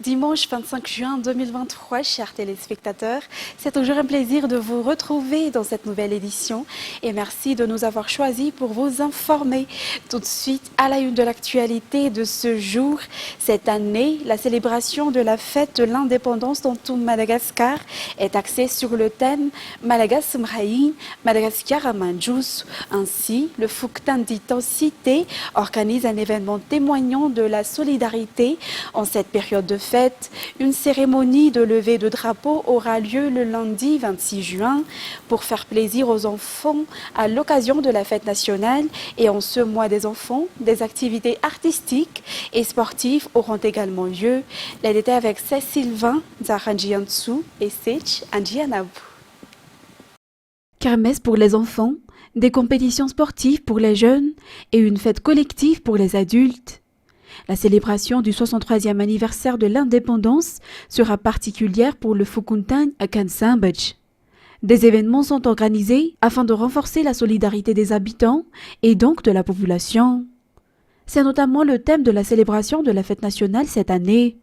Dimanche 25 juin 2023, chers téléspectateurs, c'est toujours un plaisir de vous retrouver dans cette nouvelle édition et merci de nous avoir choisis pour vous informer. Tout de suite, à la une de l'actualité de ce jour, cette année, la célébration de la fête de l'indépendance dans tout Madagascar est axée sur le thème Malagas Mraïn, Madagascar Amanjous. Ainsi, le Fuktan d'Itocité organise un événement témoignant de la solidarité en cette période de fête. Une cérémonie de levée de drapeau aura lieu le lundi 26 juin pour faire plaisir aux enfants à l'occasion de la fête nationale. Et en ce mois des enfants, des activités artistiques et sportives auront également lieu. Les détails avec Cécile Sylvain, Zaranjiansu et Sech Anjianabu. Kermesse pour les enfants, des compétitions sportives pour les jeunes et une fête collective pour les adultes. La célébration du 63e anniversaire de l'indépendance sera particulière pour le Fukuntan à Kansambach. Des événements sont organisés afin de renforcer la solidarité des habitants et donc de la population. C'est notamment le thème de la célébration de la fête nationale cette année.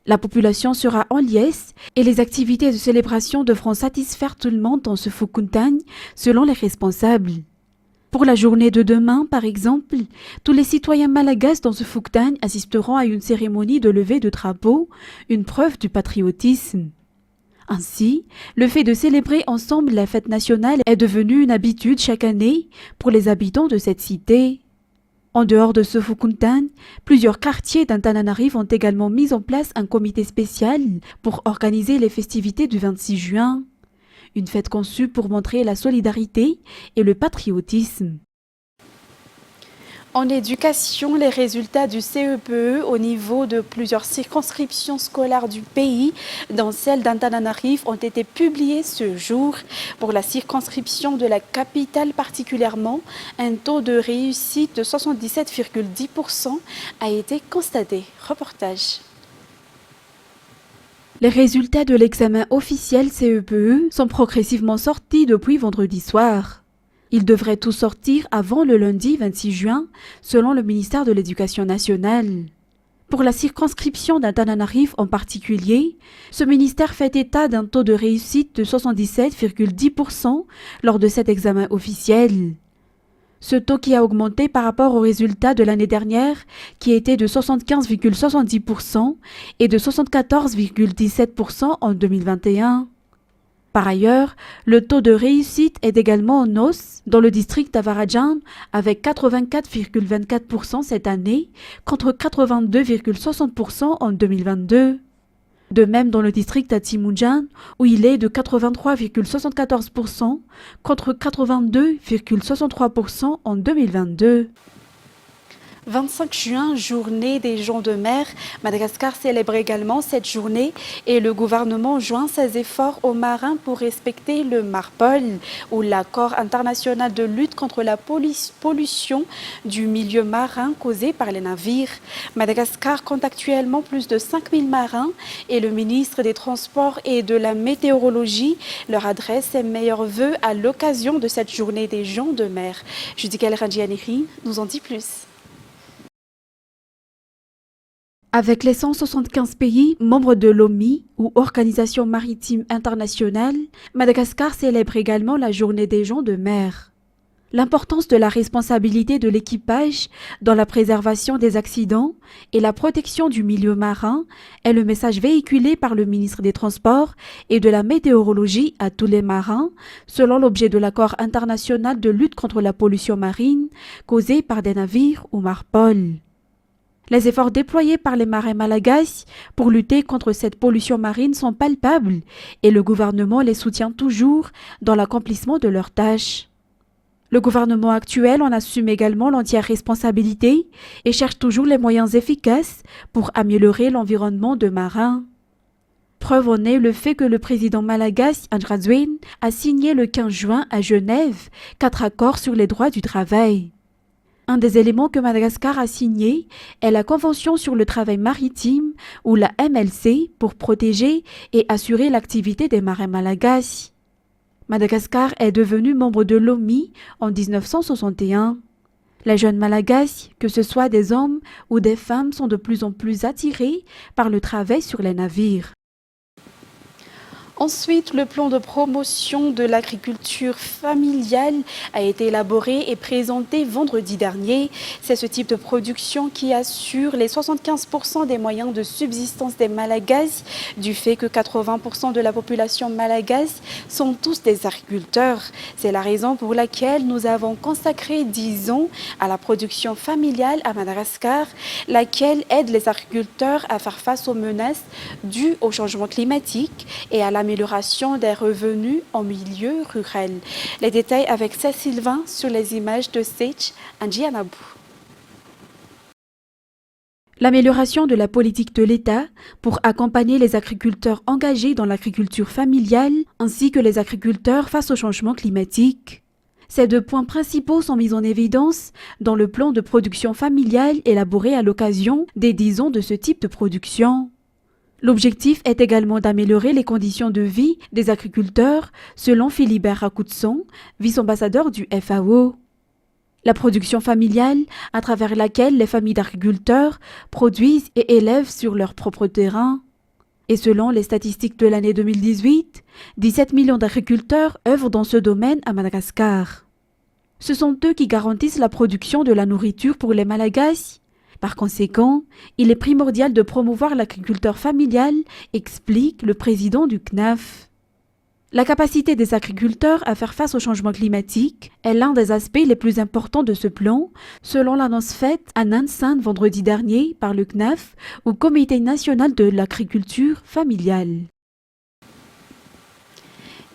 La population sera en liesse et les activités de célébration devront satisfaire tout le monde dans ce Fukuntan selon les responsables. Pour la journée de demain, par exemple, tous les citoyens malagasy dans ce Fuktan assisteront à une cérémonie de levée de drapeau, une preuve du patriotisme. Ainsi, le fait de célébrer ensemble la fête nationale est devenu une habitude chaque année pour les habitants de cette cité. En dehors de ce Fukuntan, plusieurs quartiers d'Antananarive ont également mis en place un comité spécial pour organiser les festivités du 26 juin. Une fête conçue pour montrer la solidarité et le patriotisme. En éducation, les résultats du CEPE au niveau de plusieurs circonscriptions scolaires du pays, dont celle d'Antananarive, ont été publiés ce jour. Pour la circonscription de la capitale particulièrement, un taux de réussite de 77,10% a été constaté. Reportage. Les résultats de l'examen officiel CEPE sont progressivement sortis depuis vendredi soir. Ils devraient tous sortir avant le lundi 26 juin, selon le ministère de l'Éducation nationale. Pour la circonscription d'Antananarive en particulier, ce ministère fait état d'un taux de réussite de 77,10% lors de cet examen officiel. Ce taux qui a augmenté par rapport aux résultats de l'année dernière, qui était de 75,70% et de 74,17% en 2021. Par ailleurs, le taux de réussite est également en hausse dans le district d'Avaradjan avec 84,24% cette année contre 82,60% en 2022. De même dans le district d'Atimunjan, où il est de 83,74% contre 82,63% en 2022. 25 juin, journée des gens de mer. Madagascar célèbre également cette journée et le gouvernement joint ses efforts aux marins pour respecter le MARPOL, ou l'accord international de lutte contre la pollution du milieu marin causée par les navires. Madagascar compte actuellement plus de 5000 marins et le ministre des Transports et de la Météorologie leur adresse ses meilleurs vœux à l'occasion de cette journée des gens de mer. Judical Ranjianiri nous en dit plus. Avec les 175 pays membres de l'OMI ou Organisation maritime internationale, Madagascar célèbre également la journée des gens de mer. L'importance de la responsabilité de l'équipage dans la préservation des accidents et la protection du milieu marin est le message véhiculé par le ministre des Transports et de la Météorologie à tous les marins, selon l'objet de l'accord international de lutte contre la pollution marine causée par des navires ou MARPOL. Les efforts déployés par les marins malagasy pour lutter contre cette pollution marine sont palpables et le gouvernement les soutient toujours dans l'accomplissement de leurs tâches. Le gouvernement actuel en assume également l'entière responsabilité et cherche toujours les moyens efficaces pour améliorer l'environnement de marins. Preuve en est le fait que le président malagasy Andradjwen a signé le 15 juin à Genève 4 accords sur les droits du travail. Un des éléments que Madagascar a signé est la Convention sur le travail maritime ou la MLC pour protéger et assurer l'activité des marins malagasy. Madagascar est devenu membre de l'OMI en 1961. Les jeunes Malagasy, que ce soit des hommes ou des femmes, sont de plus en plus attirés par le travail sur les navires. Ensuite, le plan de promotion de l'agriculture familiale a été élaboré et présenté vendredi dernier. C'est ce type de production qui assure les 75% des moyens de subsistance des Malagasy, du fait que 80% de la population malagasy sont tous des agriculteurs. C'est la raison pour laquelle nous avons consacré 10 ans à la production familiale à Madagascar, laquelle aide les agriculteurs à faire face aux menaces dues au changement climatique et à l'amélioration des revenus en milieu rural. Les détails avec Cécile Vin sur les images de Sech Andjianabou. L'amélioration de la politique de l'État pour accompagner les agriculteurs engagés dans l'agriculture familiale ainsi que les agriculteurs face au changement climatique. Ces 2 points principaux sont mis en évidence dans le plan de production familiale élaboré à l'occasion des 10 ans de ce type de production. L'objectif est également d'améliorer les conditions de vie des agriculteurs, selon Philibert Rakoutson, vice-ambassadeur du FAO. La production familiale, à travers laquelle les familles d'agriculteurs produisent et élèvent sur leur propre terrain. Et selon les statistiques de l'année 2018, 17 millions d'agriculteurs œuvrent dans ce domaine à Madagascar. Ce sont eux qui garantissent la production de la nourriture pour les Malagasy. Par conséquent, il est primordial de promouvoir l'agriculteur familial, explique le président du CNAF. La capacité des agriculteurs à faire face au changement climatique est l'un des aspects les plus importants de ce plan, selon l'annonce faite à Nansan vendredi dernier par le CNAF au Comité national de l'agriculture familiale.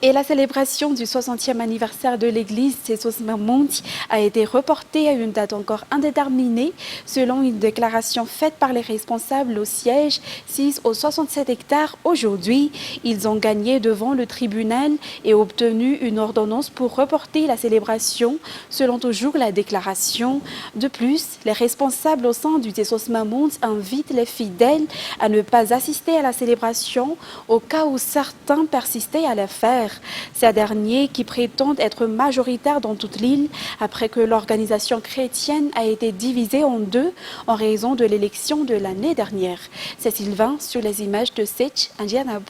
Et la célébration du 60e anniversaire de l'église Tsesos Mamounti a été reportée à une date encore indéterminée, selon une déclaration faite par les responsables au siège 6 aux 67 hectares aujourd'hui. Ils ont gagné devant le tribunal et obtenu une ordonnance pour reporter la célébration, selon toujours la déclaration. De plus, les responsables au sein du Tsesos Mamounti invitent les fidèles à ne pas assister à la célébration au cas où certains persistaient à la faire. Ces derniers qui prétendent être majoritaires dans toute l'île après que l'organisation chrétienne a été divisée en 2 en raison de l'élection de l'année dernière. C'est Sylvain sur les images de Sech Andjianabou.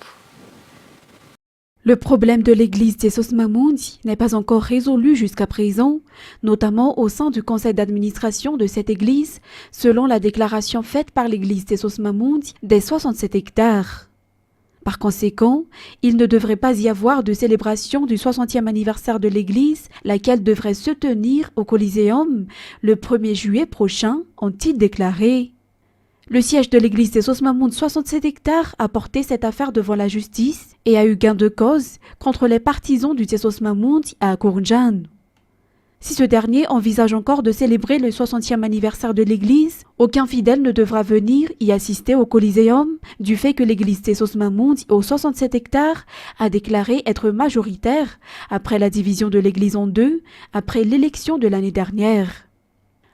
Le problème de l'église Tsesos Mamounti n'est pas encore résolu jusqu'à présent, notamment au sein du conseil d'administration de cette église, selon la déclaration faite par l'église Tsesos Mamounti des 67 hectares. Par conséquent, il ne devrait pas y avoir de célébration du 60e anniversaire de l'église, laquelle devrait se tenir au Coliseum le 1er juillet prochain, ont-ils déclaré. Le siège de l'église Tsesos Mamounti 67 hectares a porté cette affaire devant la justice et a eu gain de cause contre les partisans du Tsesos Mamounti à Kourndjan. Si ce dernier envisage encore de célébrer le 60e anniversaire de l'église, aucun fidèle ne devra venir y assister au Coliseum, du fait que l'église Tsesos Mamounti aux 67 hectares a déclaré être majoritaire après la division de l'église en 2, après l'élection de l'année dernière.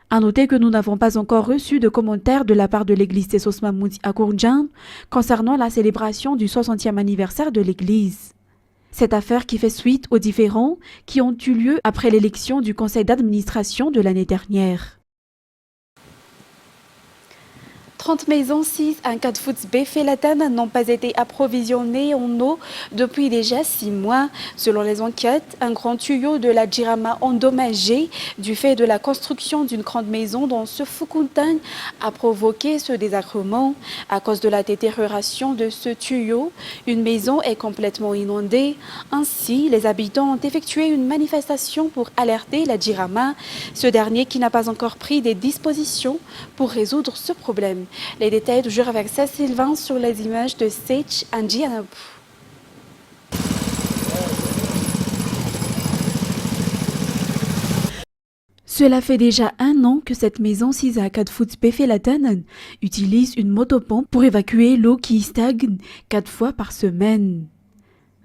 À noter que nous n'avons pas encore reçu de commentaires de la part de l'église Tsesos Mamounti à Kourndjan concernant la célébration du 60e anniversaire de l'église. Cette affaire qui fait suite aux différends qui ont eu lieu après l'élection du conseil d'administration de l'année dernière. 30 maisons 6 à Kadfouts Befelatan n'ont pas été approvisionnées en eau depuis déjà 6 mois. Selon les enquêtes, un grand tuyau de la Jirama endommagé du fait de la construction d'une grande maison dans ce Fukuntan a provoqué ce désagrément. À cause de la détérioration de ce tuyau, une maison est complètement inondée. Ainsi, les habitants ont effectué une manifestation pour alerter la Jirama, ce dernier qui n'a pas encore pris des dispositions pour résoudre ce problème. Les détails toujours avec Cécile Vin sur les images de Sech Andjianabou. Cela fait déjà 1 an que cette maison 6 à Kadfouts Befelatan utilise une motopompe pour évacuer l'eau qui stagne 4 fois par semaine.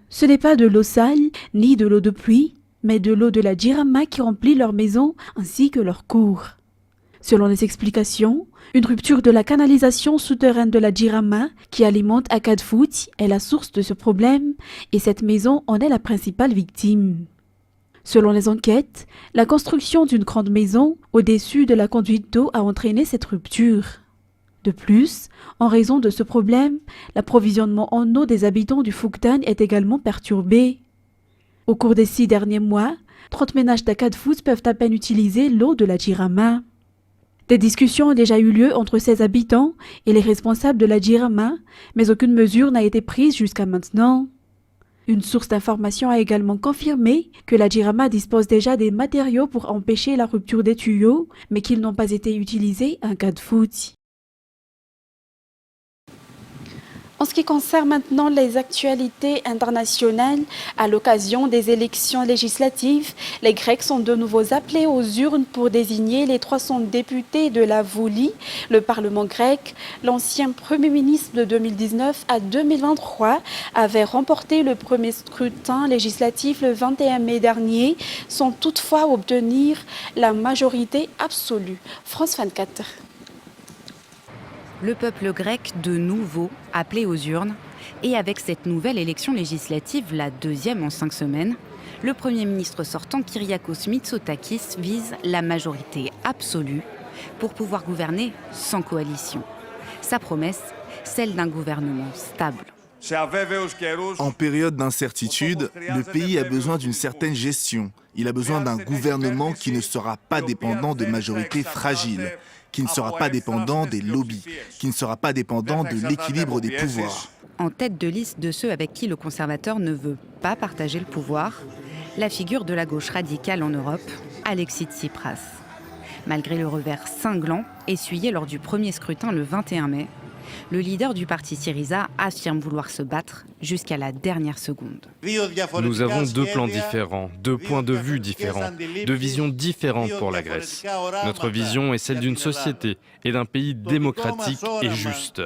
Ce n'est pas de l'eau sale ni de l'eau de pluie, mais de l'eau de la Jirama qui remplit leur maison ainsi que leur cours. Selon les explications, une rupture de la canalisation souterraine de la Jirama qui alimente Akadfouts est la source de ce problème et cette maison en est la principale victime. Selon les enquêtes, la construction d'une grande maison au-dessus de la conduite d'eau a entraîné cette rupture. De plus, en raison de ce problème, l'approvisionnement en eau des habitants du Fukdan est également perturbé. Au cours des 6 derniers mois, 30 ménages d'Akadfouz peuvent à peine utiliser l'eau de la Jirama. Des discussions ont déjà eu lieu entre ses habitants et les responsables de la Jirama, mais aucune mesure n'a été prise jusqu'à maintenant. Une source d'information a également confirmé que la Jirama dispose déjà des matériaux pour empêcher la rupture des tuyaux, mais qu'ils n'ont pas été utilisés en cas de faute. En ce qui concerne maintenant les actualités internationales, à l'occasion des élections législatives, les Grecs sont de nouveau appelés aux urnes pour désigner les 300 députés de la Vouli, le Parlement grec. L'ancien Premier ministre de 2019 à 2023 avait remporté le premier scrutin législatif le 21 mai dernier, sans toutefois obtenir la majorité absolue. France 24. Le peuple grec, de nouveau, appelé aux urnes. Et avec cette nouvelle élection législative, la deuxième en 5 semaines, le Premier ministre sortant Kyriakos Mitsotakis vise la majorité absolue pour pouvoir gouverner sans coalition. Sa promesse, celle d'un gouvernement stable. En période d'incertitude, le pays a besoin d'une certaine gestion. Il a besoin d'un gouvernement qui ne sera pas dépendant de majorités fragiles, qui ne sera pas dépendant des lobbies, qui ne sera pas dépendant de l'équilibre des pouvoirs. En tête de liste de ceux avec qui le conservateur ne veut pas partager le pouvoir, la figure de la gauche radicale en Europe, Alexis Tsipras. Malgré le revers cinglant essuyé lors du premier scrutin le 21 mai, le leader du parti Syriza affirme vouloir se battre jusqu'à la dernière seconde. Nous avons 2 plans différents, 2 points de vue différents, 2 visions différentes pour la Grèce. Notre vision est celle d'une société et d'un pays démocratique et juste,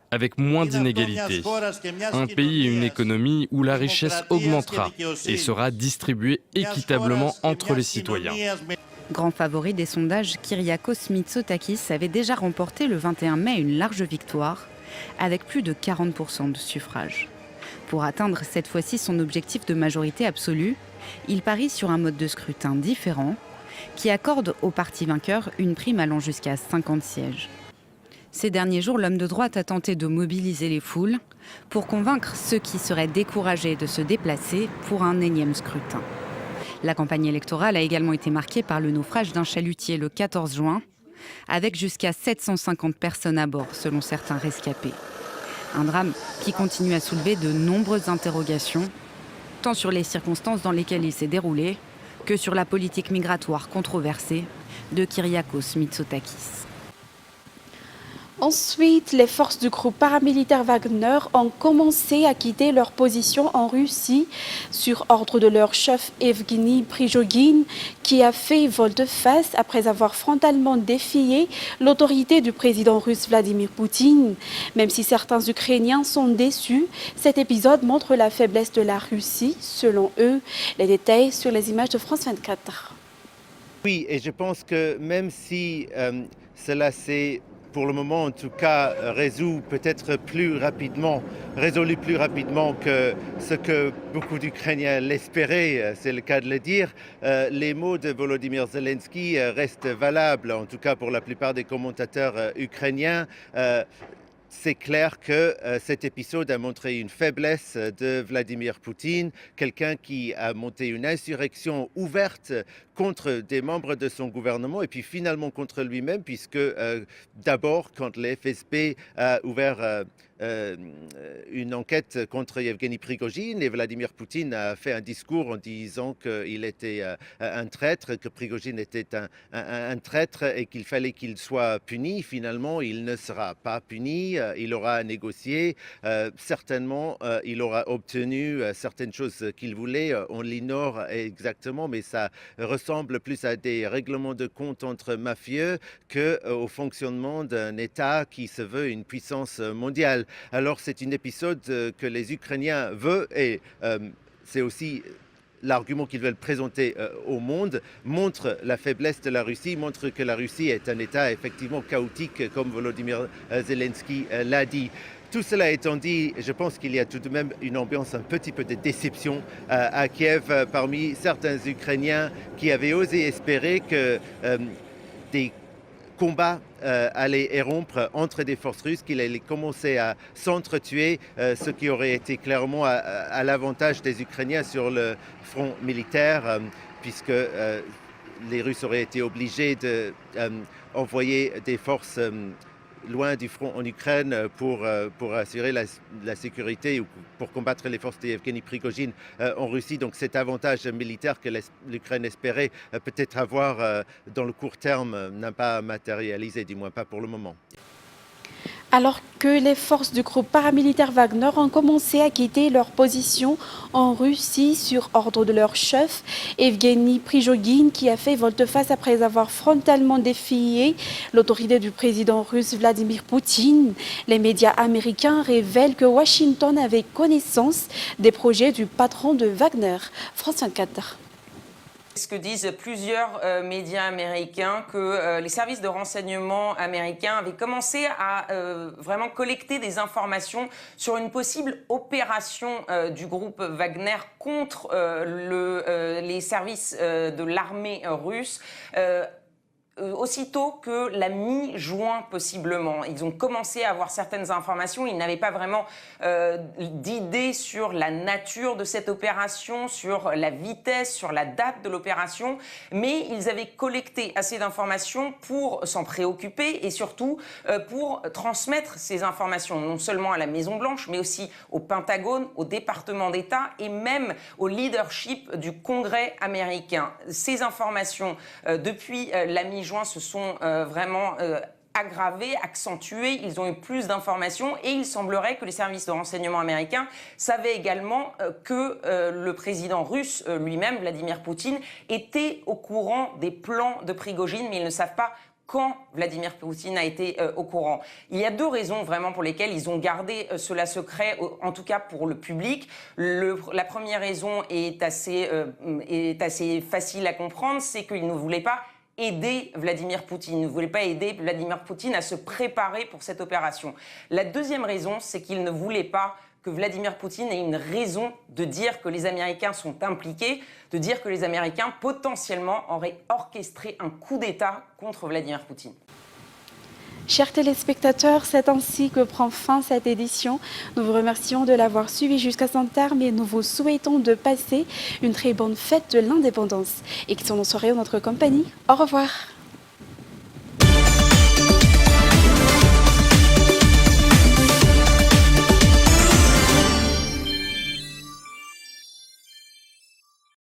avec moins d'inégalités. Un pays et une économie où la richesse augmentera et sera distribuée équitablement entre les citoyens. Grand favori des sondages, Kyriakos Mitsotakis avait déjà remporté le 21 mai une large victoire, avec plus de 40% de suffrages. Pour atteindre cette fois-ci son objectif de majorité absolue, il parie sur un mode de scrutin différent, qui accorde au parti vainqueur une prime allant jusqu'à 50 sièges. Ces derniers jours, l'homme de droite a tenté de mobiliser les foules pour convaincre ceux qui seraient découragés de se déplacer pour un énième scrutin. La campagne électorale a également été marquée par le naufrage d'un chalutier le 14 juin, avec jusqu'à 750 personnes à bord, selon certains rescapés. Un drame qui continue à soulever de nombreuses interrogations, tant sur les circonstances dans lesquelles il s'est déroulé, que sur la politique migratoire controversée de Kyriakos Mitsotakis. Ensuite, les forces du groupe paramilitaire Wagner ont commencé à quitter leur position en Russie sur ordre de leur chef Evgeny Prigojine, qui a fait volte-face après avoir frontalement défié l'autorité du président russe Vladimir Poutine. Même si certains Ukrainiens sont déçus, cet épisode montre la faiblesse de la Russie, selon eux. Les détails sur les images de France 24. Oui, et je pense que même si cela s'est pour le moment, en tout cas, résolu plus rapidement que ce que beaucoup d'Ukrainiens l'espéraient, c'est le cas de le dire. Les mots de Volodymyr Zelensky restent valables, en tout cas pour la plupart des commentateurs ukrainiens. C'est clair que cet épisode a montré une faiblesse de Vladimir Poutine, quelqu'un qui a monté une insurrection ouverte contre des membres de son gouvernement et puis finalement contre lui-même, puisque d'abord, quand le FSB a ouvert une enquête contre Evgeny Prigojine et Vladimir Poutine a fait un discours en disant qu'il était un traître, que Prigojine était un traître et qu'il fallait qu'il soit puni. Finalement, il ne sera pas puni, il aura négocié, certainement il aura obtenu certaines choses qu'il voulait, on l'ignore exactement, mais ça ressemble plus à des règlements de compte entre mafieux qu'au fonctionnement d'un État qui se veut une puissance mondiale. Alors c'est un épisode que les Ukrainiens veulent et c'est aussi l'argument qu'ils veulent présenter au monde montre la faiblesse de la Russie, montre que la Russie est un État effectivement chaotique, comme Volodymyr Zelensky l'a dit. Tout cela étant dit, je pense qu'il y a tout de même une ambiance un petit peu de déception à Kiev parmi certains Ukrainiens qui avaient osé espérer que des combats allaient éromper entre des forces russes, qu'il allait commencer à s'entretuer, ce qui aurait été clairement à l'avantage des Ukrainiens sur le front militaire, puisque les Russes auraient été obligés d'envoyer des forces loin du front en Ukraine pour assurer la sécurité ou pour combattre les forces d'Evgeny Prigojine en Russie. Donc cet avantage militaire que l'Ukraine espérait peut-être avoir dans le court terme n'a pas matérialisé, du moins pas pour le moment. Alors que les forces du groupe paramilitaire Wagner ont commencé à quitter leur position en Russie sur ordre de leur chef, Evgeny Prigojine, qui a fait volte-face après avoir frontalement défié l'autorité du président russe Vladimir Poutine. Les médias américains révèlent que Washington avait connaissance des projets du patron de Wagner, France 24. Ce que disent plusieurs médias américains, que les services de renseignement américains avaient commencé à vraiment collecter des informations sur une possible opération du groupe Wagner contre les services de l'armée russe. Aussitôt que la mi-juin possiblement. Ils ont commencé à avoir certaines informations, ils n'avaient pas vraiment d'idée sur la nature de cette opération, sur la vitesse, sur la date de l'opération, mais ils avaient collecté assez d'informations pour s'en préoccuper et surtout pour transmettre ces informations, non seulement à la Maison-Blanche, mais aussi au Pentagone, au département d'État et même au leadership du Congrès américain. Ces informations, depuis la mi-juin, se sont vraiment aggravés, accentués, ils ont eu plus d'informations et il semblerait que les services de renseignement américains savaient également que le président russe lui-même, Vladimir Poutine, était au courant des plans de Prigojine, mais ils ne savent pas quand Vladimir Poutine a été au courant. Il y a deux raisons vraiment pour lesquelles ils ont gardé cela secret, en tout cas pour le public. La première raison est assez facile à comprendre, c'est qu'ils ne voulaient pas aider Vladimir Poutine, ne voulait pas aider Vladimir Poutine à se préparer pour cette opération. La deuxième raison, c'est qu'il ne voulait pas que Vladimir Poutine ait une raison de dire que les Américains sont impliqués, de dire que les Américains potentiellement auraient orchestré un coup d'État contre Vladimir Poutine. Chers téléspectateurs, c'est ainsi que prend fin cette édition. Nous vous remercions de l'avoir suivi jusqu'à son terme et nous vous souhaitons de passer une très bonne fête de l'indépendance. Excellente soirée en notre compagnie. Au revoir.